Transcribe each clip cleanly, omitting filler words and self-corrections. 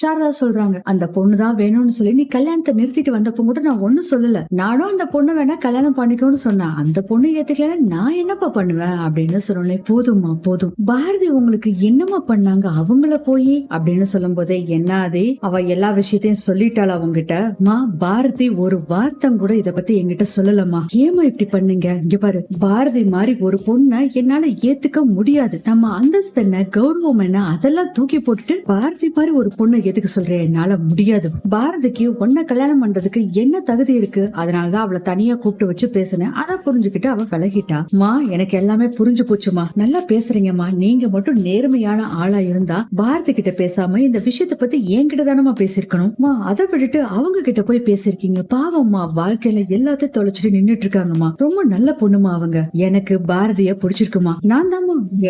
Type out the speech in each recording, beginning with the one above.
சாரதா சொல்றாங்க, அந்த பொண்ணுதான் வேணும்னு சொல்லி நீ கல்யாணத்தை நிறுத்திட்டு வந்தப்ப கூட நான் ஒண்ணும் சொல்லல. நானும் அந்த பொண்ணை வேணா கல்யாணம் பண்ணிக்கோன்னு சொன்னேன். அந்த பொண்ணு ஏத்துக்கல, நான் என்னப்பா பண்ணுவேன் அப்படின்னு சொன்னேன். போதும்மா போதும், பாரதி உங்களுக்கு என்னமா பண்ணாங்க அவங்கள போய் அப்படின்னு சொல்லும் போதே, என்ன அதே அவ எல்லா விஷயத்தையும் சொல்லிட்டாளா உங்ககிட்ட? மா பாரதி ஒரு வார்த்தை கூட இத பத்தி என்கிட்ட சொல்லலமா. ஏமா இப்படி பண்ணீங்க? இங்க பாரு, பாரதி மாதிரி ஒரு பொண்ணை என்னால ஏத்துக்க முடியாது. நம்ம அந்தஸ்து என்ன, கௌரவம் என்ன, அதெல்லாம் தூக்கி போட்டுட்டு பாரதி மாதிரி ஒரு பொண்ணை ஏத்துக்க சொல்றேன், என்னால முடியாது. பாரதிக்கு உன்னை கல்யாணம் பண்றதுக்கு என்ன தகுதி இருக்கு? அதனாலதான் அவளை தனியா கூப்பிட்டு வச்சு பேசினேன். அதை புரிஞ்சுக்கிட்டு அவ விலகிட்டா. மா எனக்கு எல்லாமே புரிஞ்சு போச்சுமா, நல்லா பேசுறீங்கம்மா. நீங்க மட்டும் நேர்மையான ஆளா இருந்தா பாரதி கிட்ட பேசாம இந்த விஷயத்த பத்தி என்கிட்ட தானமா பேசிருக்கணும். மா அதை விட்டுட்டு அவங்க கிட்ட போய் பேசிருக்கீங்க. பாவம்மா, வாழ்க்கையில எல்லாத்தையும் தொலைச்சிட்டு நின்னுட்டு இருக்காங்கம்மா. ரொம்ப நல்ல பொண்ணுமா அவங்க. எனக்கு பாரதிய பிடிச்சிருக்குமா. நான் தான்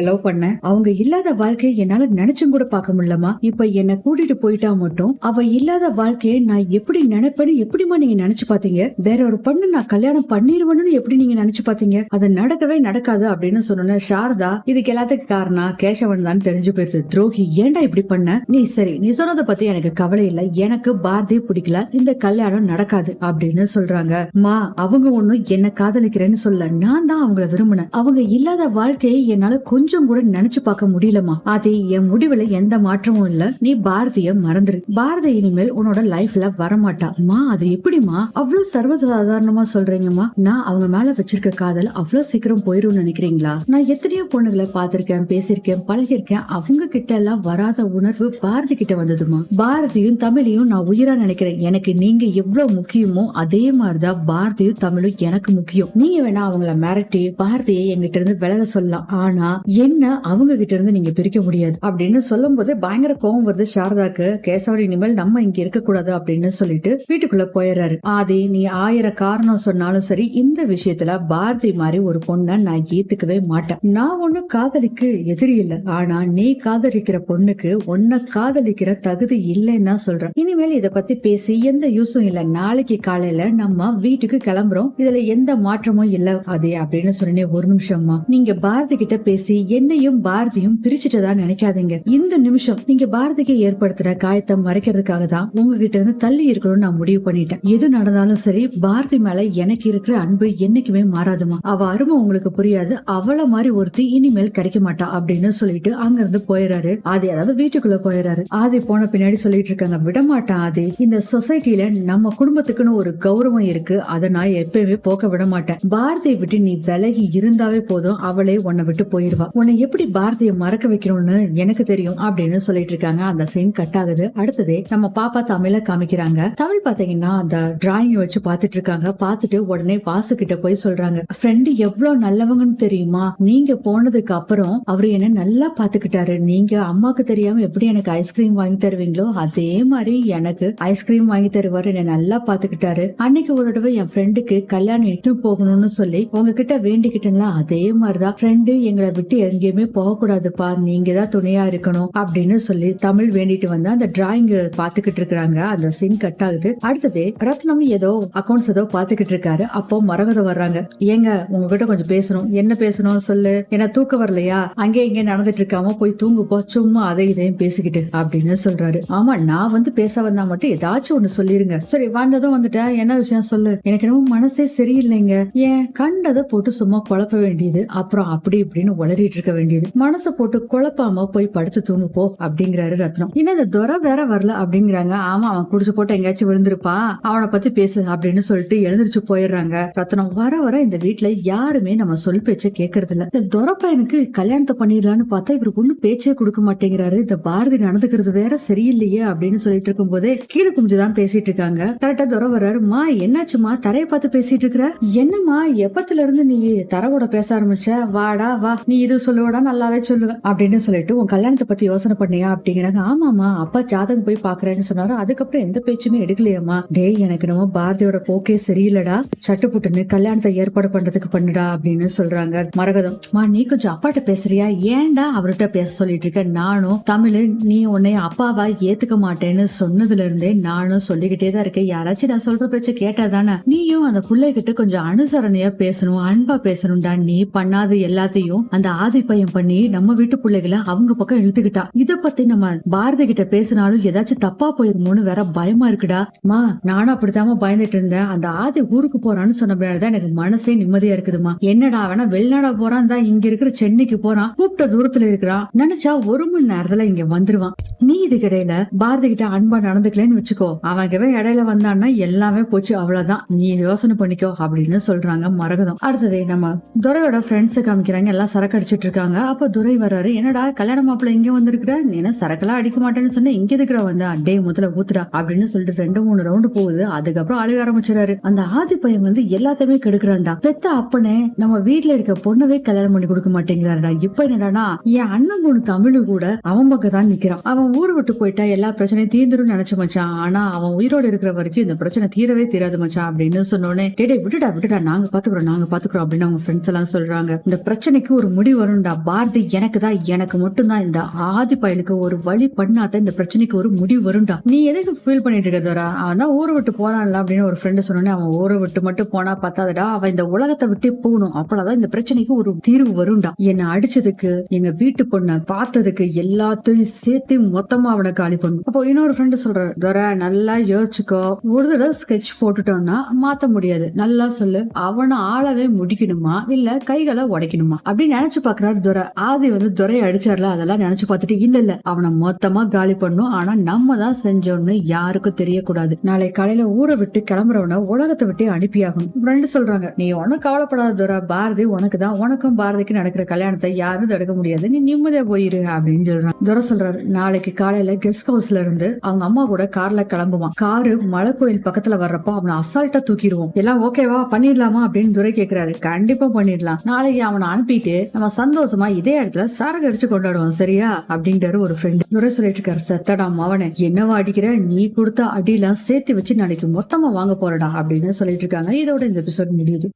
லவ் பண்ணேன். அவங்க இல்லாத வாழ்க்கையை என்னால நினைச்சும் கூட பார்க்க முடியலமா. இப்ப என்ன கூட்டிட்டு போயிட்டா மட்டும் அவ இல்லாத வாழ்க்கையை நான் எப்படி நினைப்பேன்னு எப்படிமா நீங்க நினைச்சு பாத்தீங்க? வேற ஒரு பொண்ணு நான் கல்யாணம் பண்ணிருவேன்னு எப்படி நீங்க நினைச்சு பாத்தீங்க? அது நடக்கவே நடக்காது அப்படின்னு சொன்ன சாரதா, இதுக்கு எல்லாத்துக்கும் காரணம் கேசவன் தான் தெரிஞ்சு போயிருது. துரோகி, ஏன்டா இப்படி பண்ண? நீ சரி, நீ சொன்னதை பத்தி எனக்கு கவலை இல்ல, எனக்கு பாரதி பிடிக்கல, இந்த கல்யாணம் நடக்காது அப்படின்னு சொல்றாங்க. மா அவங்க ஒண்ணும் என்ன காதலிக்கிறேன்னு சொல்ல, நான் தான் அவங்கள விரும்பினேன். அவங்க இல்லாத வாழ்க்கையை என்னால கொஞ்சம் கூட நினைச்சு பார்க்க முடியலமா. அது என் முடிவுல எந்த மாற்றமும் இல்ல. நீ பாரதிய மறந்துரு. பாரதி இனிமேல் உன்னோட லைஃப்ல வரமாட்டா. மா அது எப்படிமா அவ்வளவு சர்வசாதாரணமா சொல்றீங்கம்மா? நான் அவங்க மேல வச்சிருக்க காதல் அவ்வளவு சீக்கிரம் போயிரும் நினைக்கிறீங்களா? நான் எத்தனையோ பொண்ணுகளை பாத்திருக்கேன், பேசிருக்கேன், பழகிருக்கேன். அவங்க கிட்ட எல்லாம் வராத உணர்வு பாரதி கிட்ட வந்ததுமா. பாரதியும் தமிழையும் நான் உயிரா நினைக்கிறேன். எனக்கு நீங்க எவ்வளவு முக்கியமோ அதே மாதிரிதான் பாரதியும் தமிழும் எனக்கு முக்கியம். நீங்க வேணா அவங்கள மிரட்டி பாரதியை எங்கிட்ட இருந்து விலக சொல்லலாம், ஆனா என்ன அவங்க கிட்ட இருந்து நீங்க பிரிக்க முடியாது அப்படின்னு சொல்லும் போது பயங்கர கோபம் வருது சாரதாக்கு. கேசவன் இனிமேல் நம்ம இங்க இருக்க கூடாது அப்படின்னு சொல்லிட்டு வீட்டுக்குள்ள போயிடுறாரு. ஆதி, நீ 1000 காரணம் சொன்னாலும் சரி, இந்த விஷயத்துல பாரதி மாதிரி ஒரு பொண்ணை நான் ஏத்துக்கவே மாட்டேன். நான் ஒண்ணு காதலிக்கு எதிரி இல்ல, ஆனா நீ காதலிக்கிற பொண்ணுக்கு உன்னை காதலிக்கிற தகுதி இல்லைன்னு தான் சொல்றேன். இனிமேல் இத பத்தி பேசி எந்த யூஸும் இல்ல. நாளைக்கு காலையில நம்ம வீட்டுக்கு கிளம்புறோம், இதுல எந்த மாற்றமும் இல்ல அதே அப்படின்னு சொன்னேன். ஒரு நிமிஷமா, நீங்க பாரதி கிட்ட பேசி என்னையும் பாரதியும் பிரிச்சுட்டதா நினைக்காதீங்க. இந்த நிமிஷம் நீங்க பாரதிக்கு ஏற்படுத்துற காயத்தை மறைக்கிறதுக்காக தான் உங்ககிட்ட இருந்து தள்ளி இருக்கணும்னு நான் முடிவு பண்ணிட்டேன். எது நடந்தாலும் சரி, பாரதி மேல எனக்கு இருக்கிற அன்பு என்னைக்குமே மாறாதுமா. அவ அருமை உங்களுக்கு புரியாது. அவள மாதிரி ஒருத்தி இனிமேல் கிடைக்க மாட்டா அப்படின்னு சொல்லிட்டு அங்க இருந்து போயிடுறாரு. ஆதி, அதாவது வீட்டுக்குள்ள போயிடுறாரு. ஆதி போன பின்னாடி சொல்லிட்டு இருக்காங்க, விடமாட்டான் ஆதி. இந்த சொசைட்டில நம்ம குடும்பத்துக்குன்னு ஒரு கௌரவம் இருக்கு, அதை நான் எப்பயுமே போக்க விட மாட்டேன். பாரதியை விட்டு நீ விலகி இருந்தாவே போதும், அவளே உன்னை விட்டு போயிருவா. உன்னை எப்படி பாரதியை மறக்க வைக்கணும்னு எனக்கு தெரியும் அப்படின்னு சொல்லிட்டு இருக்காங்க. அந்த சீன் கட் ஆகுது. அடுத்ததே நம்ம பாப்பா தமிழ காமிக்கிறாங்க. தமிழ் பாத்தீங்கன்னா அந்த டிராயிங் வச்சு பாத்துட்டு இருக்காங்க. பாத்துட்டு உடனே வாசு கிட்ட போய் சொல்றாங்க, ஃப்ரெண்டு எவ்வளவு நல்லவங்கன்னு தெரியுமா? நீங்க போனதுக்கு அப்புறம் அவரு என்ன நல்லா பாத்துக்கிட்டாரு. நீங்க அம்மாக்கு தெரியாம எப்படி எனக்கு ஐஸ்கிரீம் வாங்கி தருவீங்களோ அதே மாதிரி எனக்கு ஐஸ்கிரீம் வாங்கி தருவாரு. என்ன நல்லா பாத்துக்கிட்டாரு. அன்னைக்கு ஒரு தடவை என் ஃப்ரெண்டுக்கு கல்யாணம் இட்டு போகணும்னு சொல்லி உங்ககிட்ட வேண்டிக்கிட்டேங்களா, அதே மாதிரிதான் ஃப்ரெண்டு எங்களை விட்டு எங்கேயுமே போக கூடாதுப்பா, நீங்க தான் துணையா இருக்கணும் அப்படின்னு சொல்லி தமிழ் வேண்டிட்டு வந்து அந்த டிராயிங் பாத்துக்கிட்டு இருக்காங்க. அந்த சீன் கட் ஆகுது. அடுத்தது ரத்னம் ஏதோ அக்கௌண்ட்ஸ் ஏதோ பாத்துக்கிட்டு இருக்காரு. அப்போ மரகதம் வர்றாங்க. ஏங்க உங்ககிட்ட கொஞ்சம் பேசணும். என்ன பேசணும் சொல்லு. என்ன தூக்க வரலையா? அங்கே இங்கே நடந்துட்டு இருக்காம போய் தூங்குப்போ, சும்மா அதை இதையும் பேசிக்கிட்டு அப்படின்னு சொல்றாரு. ஆமா, நான் வந்து பேச வந்தா மட்டும் ஏதாச்சும் ஒண்ணு சொல்லிருங்க. சரி, வந்ததும் வந்துட்டேன், என்ன விஷயம் சொல்லு. எனக்கு என்னமோ மனசே சரியில்லைங்க. ஏன் கண்டதை போட்டு சும்மா குழப்ப வேண்டியது, அப்புறம் அப்படி இப்படின்னு உளறிட்டு இருக்க வேண்டியது. மனசை போட்டு குழப்பாம போய் படுத்து தூங்கு போ அப்படிங்கிறாரு ரத்னம். இன்னும் இந்த துரை வேற வரல அப்படிங்கிறாங்க. ஆமா, அவன் குடிச்சு போட்டு எங்கேயாச்சும் விழுந்திருப்பான், அவனை பத்தி பேசு அப்படின்னு சொல்லிட்டு எழுந்திருச்சு போயிடுறாங்க. ரத்னம் வர வர இந்த வீட்டுல யாருமே நம்ம சொல் பேச்ச கேக்குறது இல்ல. இந்த துரை பையனுக்கு கல்யாணத்தை பண்ணிடலான்னு பார்த்தா இவருக்கு ஒன்னும் பேச்சே கொடுக்க மாட்டேங்கிறாரு. இந்த பாரதி நடந்துக்கிறது வேற சரியில்லையே அப்படின்னு சொல்லிட்டு இருக்கும் போதே கீழே குமிஞ்சுதான் பேசிட்டு இருக்காங்க. கரெக்டா துரை வர்றாரு. மா என்னாச்சுமா, தரைய பார்த்து பேசிட்டு இருக்கிற? என்னம்மா எப்பத்துல இருந்து நீ தரவோட பேச ஆரம்பிச்ச? வாடா வா, நீ இது சொல்லுவடா, நல்லாவே சொல்லுவ அப்படின்னு சொல்லிட்டு உன் கல்யாணத்தை பத்தி யோசனை பண்ணியா அப்படிங்கிறாங்க. ஆமாமா, அப்பா ஜாதகம் போய் பாக்குறேன்னு சொன்னாரு. அதுக்கப்புறம் எந்த பேச்சுமே எடுக்கலையம்மா. டேய், எனக்கு நம்ம பாரதியோட போக்கே சரியில்லடா, சட்டுப்புட்டுன்னு கல்யாணத்தை ஏற்பாடு பண்றதுக்கு பண்ணுடா அப்படின்னு சொல்றாங்க. மரகதம், மா நீ கொஞ்சம் அப்பாட்ட பேசுறியா? ஏன்டா அவர்கிட்ட பேச சொல்லிட்டு இருக்க? நானும் தமிழ் நீ உன்னை அப்பாவா ஏத்துக்க மாட்டேன்னு சொன்னதுல இருந்தே நானும் சொல்லிக்கிட்டே தான் இருக்கேன். யாராச்சும் நான் சொல்ற பேச்ச கேட்டாதானே? நீயும் அந்த பிள்ளைகிட்ட கொஞ்சம் அனுசரணையா பேசணும், அன்பா பேசணும்டா. நீ பண்ணாத எல்லாத்தையும் அந்த ஆதி பையன் பண்ணி நம்ம வீட்டு பிள்ளைகளை அவங்க பக்கம் இழுத்துக்கிட்டான். இத பத்தி நம்ம பாரதி கிட்ட பேசினாலும் ஏதாச்சும் தப்பா போயிருமோன்னு வேற பயமா இருக்குடா. மா நானும் அப்படித்தாம பயந்துட்டு இருந்தேன். அந்த ஆதி ஊருக்கு போறான்னு சொன்ன பின்னாடிதான் எனக்கு மனசே நிம்மதியா இருக்குதுமா. என்னடா வேணா வெளிநாடா போறான் தான் இங்க இருக்கிற சென்னைக்கு போறான், கூப்பிட்ட தூரத்துல இருக்கிறான், நினைச்சா 1 மணி நேரத்துல இங்க வந்துருவான். நீ இதுக்கு இடையில பாரதி கிட்ட அன்பா நடந்துக்கலன்னு வச்சுக்கோ, அவன் இடையில வந்தான்னா எல்லாமே போச்சு, அவ்வளவுதான், நீ யோசனை பண்ணிக்கோ அப்படின்னு சொல்றாங்க மரகதம். அடுத்தது நம்ம துரையோட ஃப்ரெண்ட்ஸ் காமிக்கிறாங்க, எல்லாம் சரக்கு அடிச்சிட்டு இருக்காங்க. அப்ப துரை வர்றாரு. என்னடா கல்யாண மாப்பிள்ள இங்க வந்திருக்கிற, நீ என்ன சரக்கெல்லாம் அடிக்க மாட்டேன்னு சொன்ன, இங்க இருக்கிற வந்தா டே முதல்ல ஊத்துடா அப்படின்னு சொல்லிட்டு 2-3 ரவுண்டு போகுது. அதுக்கப்புறம் அழுக ஆரம்பிச்சிடாரு. அந்த ஆதி பையன் எல்லாத்தையுமே கெடுக்கிறான்டா. பெத்த அப்பனே நம்ம வீட்டுல இருக்க பொண்ணவே கல்யாணம் பண்ணி கொடுக்க மாட்டேங்கிறாருடா. இப்ப என்னடானா என் அண்ணன் பொண்ணு தமிழு கூட அவன் பக்கம் தான் நிக்கிறான். அவன் ஊரு விட்டு போயிட்டா எல்லா பிரச்சனையும் தீர்ந்துரும் நினைச்ச மச்சான். ஆனா அவன் உயிரோடு இருக்கிற வரைக்கும் இந்த பிரச்சனை தீரவே தீராது மச்சான் அப்படின்னு சொன்னோடனே, டேடே விட்டுடா நாங்க பாத்துக்கிறோம் அப்படின்னு அவங்க ஃப்ரெண்ட்ஸ் எல்லாம் சொல்றாங்க. இந்த பிரச்சனைக்கு ஒரு முடிவு வரும்டா. பாரதி எனக்கு மட்டும்தான், இந்த ஆதி பயலுக்கு ஒரு வழி பண்ணாத இந்த பிரச்சனைக்கு ஒரு முடிவு வரும்டா. நீ எதுக்கு ஃபீல் பண்ணிட்டு இருக்க தோரா, அவன் தான் ஊரை விட்டு போறான்ல அப்படின்னு ஒரு ஃப்ரெண்டு சொன்னோன்னே, அவன் ஊரை விட்டு மட்டும் போனா பத்தாதடா, அவன் இந்த உலகத்தை விட்டு போகணும், அப்பதான் இந்த பிரச்சனைக்கு ஒரு தீர்வு வரும்டா. என்னை அடிச்சதுக்கு, எங்க வீட்டு பொண்ணை பார்த்ததுக்கு எல்லாத்தையும் சேர்த்து மொத்தமா அவனை காலி பண்ணும். அப்போ இன்னொரு ஃப்ரெண்டு சொல்றாரு, தோரா நல்லா யோசிச்சுக்கோ, ஒரு தடவை ஸ்கெட்ச் போட்டுட்டோம்னா மாத்த முடியாது, நல்லா சொல்லு, அவனை ஆளவே முடிக்கணுமா இல்ல கைகளை உடைக்கணுமா அப்படின்னு நினைச்சு பாக்குறாரு துரை. ஆதி துரையை அடிச்சார்ல, அதெல்லாம் நினைச்சு பார்த்துட்டு இல்ல அவனை மொத்தமா காலி பண்ணும், ஆனா நம்ம தான் செஞ்சோம்னு யாருக்கும் தெரியக்கூடாது, நாளை காலையில ஊரை விட்டு கிளம்புறவன உலகத்தை விட்டு அனுப்பியாகணும். ஃப்ரெண்டு சொல்றாங்க, நீ ஒன்னும் கவலைப்படாத துரை, பாரதி உனக்கு தான், உனக்கும் பாரதிக்கு நடக்கிற கல்யாணத்தை யாரும் தடுக்க முடியாது, நீ நிம்மதியா போயிரு அப்படின்னு சொல்றாங்க. துரை சொல்றாரு, நாளைக்கு காலையில கெஸ்ட் ஹவுஸ்ல இருந்து அவங்க அம்மா கூட கார்ல கிளம்புவான். காரு மலை கோயில் பக்கத்துல வர்றப்போ அவனை அசால்ட்டா தூக்கிடுவோம், எல்லாம் ஓகேவா பண்ணிடலாமா அப்படின்னு துரை கேக்குறாரு. கண்டிப்பா பண்ணிடலாம், நாளைக்கு அவனை அனுப்பிட்டு நம்ம சந்தோஷமா இதே இடத்துல சரக்கு அடிச்சு கொண்டாடுவோம் சரியா அப்படின்ட்டு ஒரு ஃப்ரெண்ட். துரை சொல்லிட்டு இருக்காரு, செத்தடா மவனே, என்னவா அடிக்கிற, நீ கொடுத்த அடியெல்லாம் சேர்த்து வச்சு நாளைக்கு மொத்தமா வாங்க போறடா அப்படின்னு சொல்லிட்டு இருக்காங்க. இதோட இந்த எபிசோட் முடியுது.